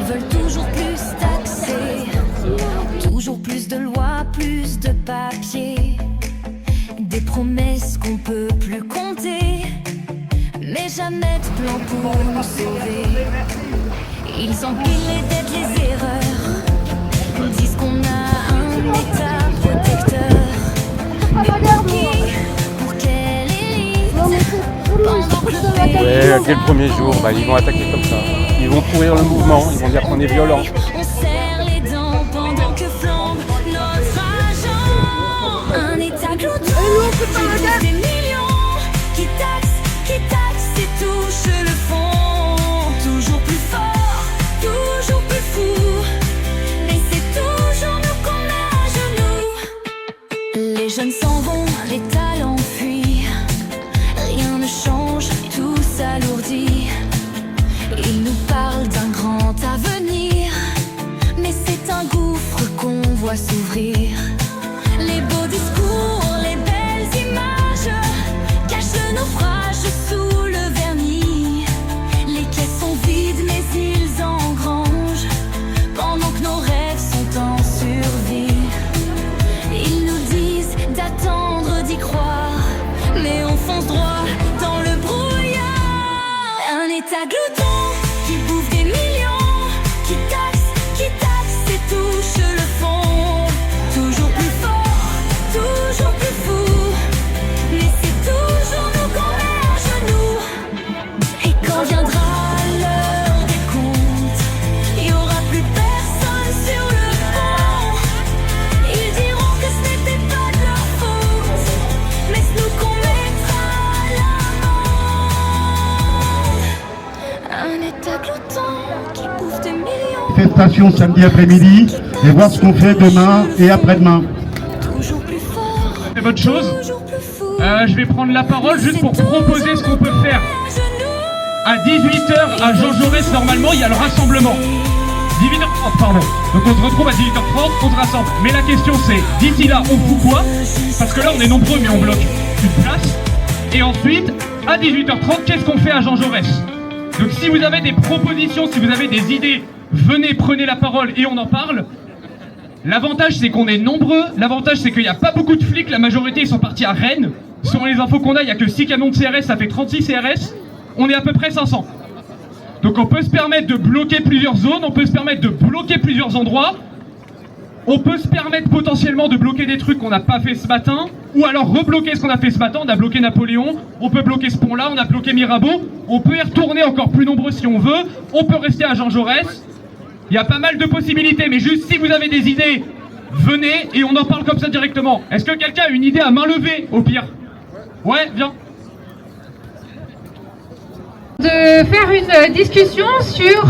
Ils veulent toujours plus taxer, toujours plus de lois, plus de papier, des promesses qu'on peut plus compter, mais jamais de plan pour nous sauver. Ils empilent les dettes, les erreurs, disent qu'on a un état protecteur. Mais pour qui? Pour quelle élite? Pendant que le pays Ouais, dès le premier jour, ils vont attaquer comme ça. Ils vont pourrir le mouvement, ils vont dire qu'on est violent. on serre les dents pendant que flambe notre argent. Un état glouton qui bouffe des millions, qui taxe et touche le fond. Toujours plus fort, toujours plus fou, mais c'est toujours nous qu'on met à genoux. Les jeunes s'en vont, les talents fuient, rien ne change, tout s'alourdit. Ils nous parlent d'un grand avenir, mais c'est un gouffre qu'on voit s'ouvrir. Les beaux discours, les belles images cachent le naufrage sous le vernis. Les caisses sont vides mais ils engrangent pendant que nos rêves sont en survie. Ils nous disent d'attendre, d'y croire, mais on fonce droit dans le brouillard. Un état glouton qui bouffe des millions, qui taxe et touche le fond. Toujours plus fort, toujours plus fou, mais c'est toujours nous qu'on met à genoux. Et quand viendra l'heure des comptes, il y aura plus personne sur le pont. Ils diront que ce n'était pas de leur faute, mais c'est nous qu'on mettra à l'amende. Un état glouton qui bouffe des millions. Manifestation samedi après-midi et voir ce qu'on fait demain et après-demain. Toujours plus fort, C'est votre chose. toujours plus fou. Je vais prendre la parole juste pour proposer ce qu'on peut faire. À 18h à Jean Jaurès, normalement, il y a le rassemblement. 18h30, pardon. Donc on se retrouve à 18h30, on se rassemble. Mais la question c'est, d'ici là, on fout quoi? Parce que là, on est nombreux, mais on bloque une place. Et ensuite, à 18h30, qu'est-ce qu'on fait à Jean Jaurès? Donc si vous avez des propositions, si vous avez des idées, venez, prenez la parole et on en parle. L'avantage c'est qu'on est nombreux, l'avantage c'est qu'il n'y a pas beaucoup de flics, la majorité ils sont partis à Rennes. Selon les infos qu'on a, il n'y a que 6 camions de CRS, ça fait 36 CRS. On est à peu près 500. Donc on peut se permettre de bloquer plusieurs zones, on peut se permettre de bloquer plusieurs endroits. On peut se permettre potentiellement de bloquer des trucs qu'on n'a pas fait ce matin, ou alors rebloquer ce qu'on a fait ce matin. On a bloqué Napoléon, on peut bloquer ce pont-là, on a bloqué Mirabeau, on peut y retourner encore plus nombreux si on veut, on peut rester à Jean Jaurès. Il y a pas mal de possibilités, mais juste si vous avez des idées, venez et on en parle comme ça directement. Est-ce que quelqu'un a une idée à main levée, au pire? Ouais, viens. De faire une discussion sur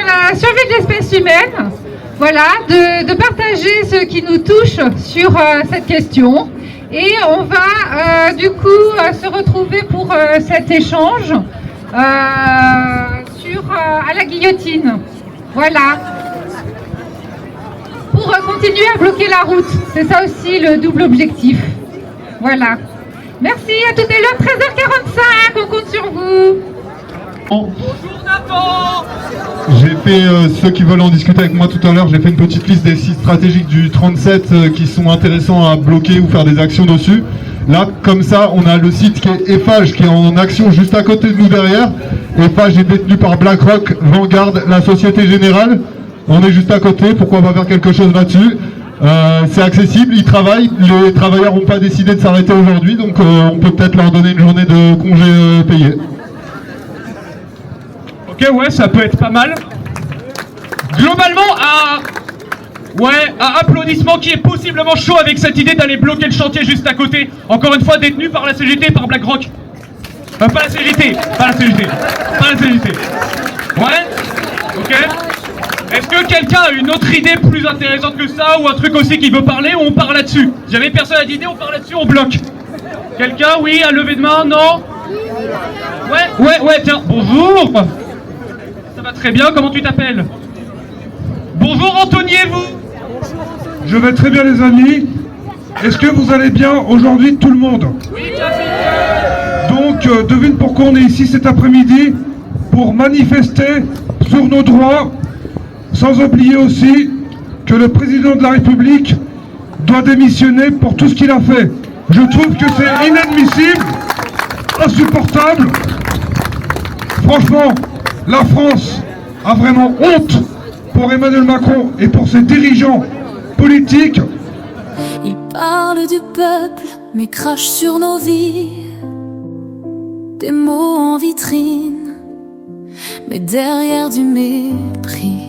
la survie de l'espèce humaine, voilà, de partager ce qui nous touche sur cette question. Et on va du coup se retrouver pour cet échange à la guillotine. Voilà. Pour continuer à bloquer la route. C'est ça aussi le double objectif. Voilà. Merci, à tout à l'heure, 13h45, on compte sur vous. Bonjour Nathan. J'ai fait, ceux qui veulent en discuter avec moi tout à l'heure, j'ai fait une petite liste des sites stratégiques du 37 qui sont intéressants à bloquer ou faire des actions dessus. Là, comme ça, on a le site qui est Eiffage, qui est en action juste à côté de nous derrière. Eiffage est détenu par BlackRock, Vanguard, la Société Générale. On est juste à côté, pourquoi pas faire quelque chose là-dessus? C'est accessible, ils travaillent, les travailleurs n'ont pas décidé de s'arrêter aujourd'hui, donc on peut peut-être leur donner une journée de congé payé. Ok, ouais, ça peut être pas mal. Globalement, à applaudissement qui est possiblement chaud avec cette idée d'aller bloquer le chantier juste à côté. Encore une fois, détenu par la CGT, par BlackRock. Pas la CGT. Ouais? Ok. Est-ce que quelqu'un a une autre idée plus intéressante que ça, ou un truc aussi qui veut parler, ou on part là-dessus? J'avais personne à d'idée, on part là-dessus, on bloque. Quelqu'un, oui, à lever de main, non? Ouais, tiens, bonjour. Ça va très bien, comment tu t'appelles? Bonjour Anthony, et vous? Je vais très bien les amis. Est-ce que vous allez bien aujourd'hui tout le monde? Oui, bien sûr. Donc devine pourquoi on est ici cet après-midi. pour manifester sur nos droits, sans oublier aussi que le président de la République doit démissionner pour tout ce qu'il a fait. Je trouve que c'est inadmissible, insupportable. Franchement, la France a vraiment honte pour Emmanuel Macron et pour ses dirigeants politiques. Il parle du peuple, mais crache sur nos vies. Des mots en vitrine, mais derrière du mépris.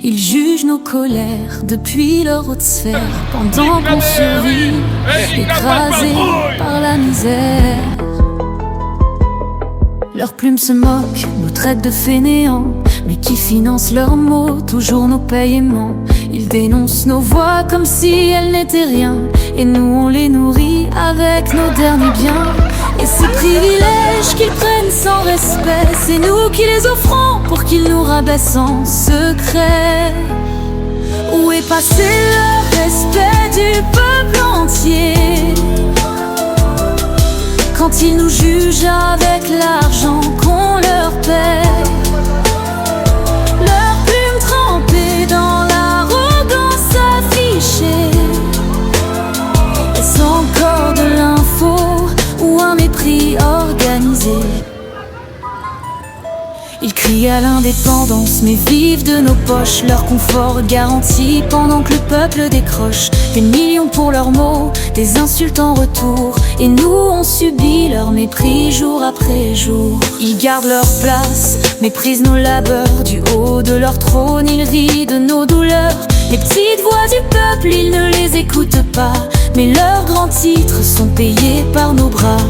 Il juge nos colères depuis leur haute sphère, pendant qu'on survit, écrasés par la misère. Leurs plumes se moquent, nous traitent de fainéants, mais qui financent leurs mots, toujours nos paiements. Ils dénoncent nos voix comme si elles n'étaient rien, et nous on les nourrit avec nos derniers biens. Et ces privilèges qu'ils prennent sans respect, c'est nous qui les offrons pour qu'ils nous rabaissent en secret. Où est passé le respect du peuple entier quand ils nous jugent avec l'argent qu'on leur paie? Leurs plumes trempées dans l'arrogance affichée, est-ce encore de l'info ou un mépris organisé? Ils crient à l'indépendance mais vivent de nos poches, leur confort garanti pendant que le peuple décroche. Des millions pour leurs mots, des insultes en retour, et nous on subit leur mépris jour après jour. Ils gardent leur place, méprisent nos labeurs, du haut de leur trône ils rient de nos douleurs. Les petites voix du peuple ils ne les écoutent pas, mais leurs grands titres sont payés par nos bras.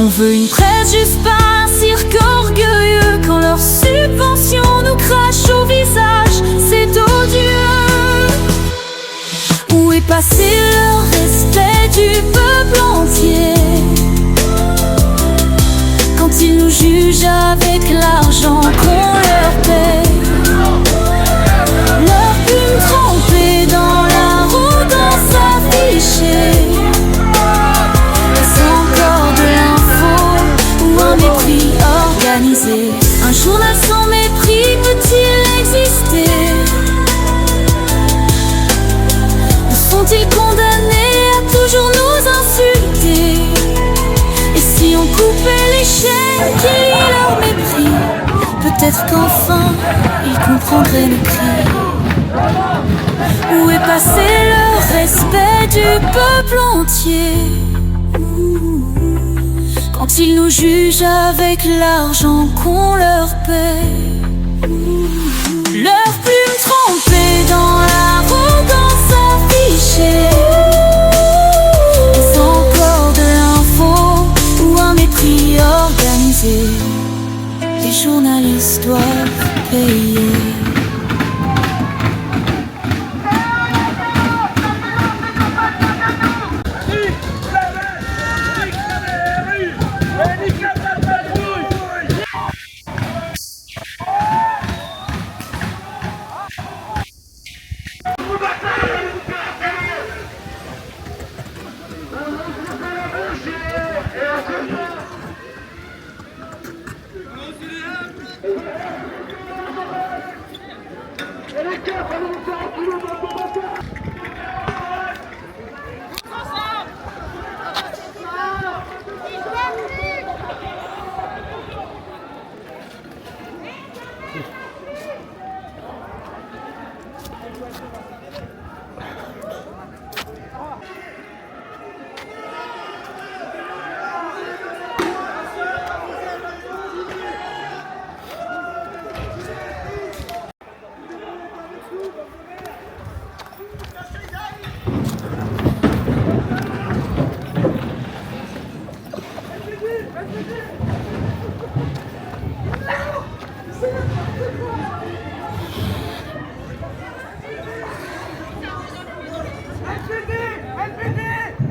On veut une presse juste pas un cirque orgueilleux, quand leurs subventions nous crachent au visage, c'est odieux. Où est passé le respect du peuple entier quand ils nous jugent avec l'argent qu'on leur paie? Leurs plumes trempées dans l'arrogance affichée, c'est encore de l'info ou un mépris organisé? Un journal sans mépris peut-il exister? Ou sont-ils condamnés à toujours nous insulter? Et si on coupait les chaînes qui lient leur mépris, peut-être qu'enfin ils comprendraient le cri. Où est passé le respect du peuple entier quand ils nous jugent avec l'argent qu'on leur paie? Leurs plumes trempées dans l'arrogance affichée, est-ce encore de l'info ou un mépris organisé? Les journalistes doivent payer.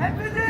LPD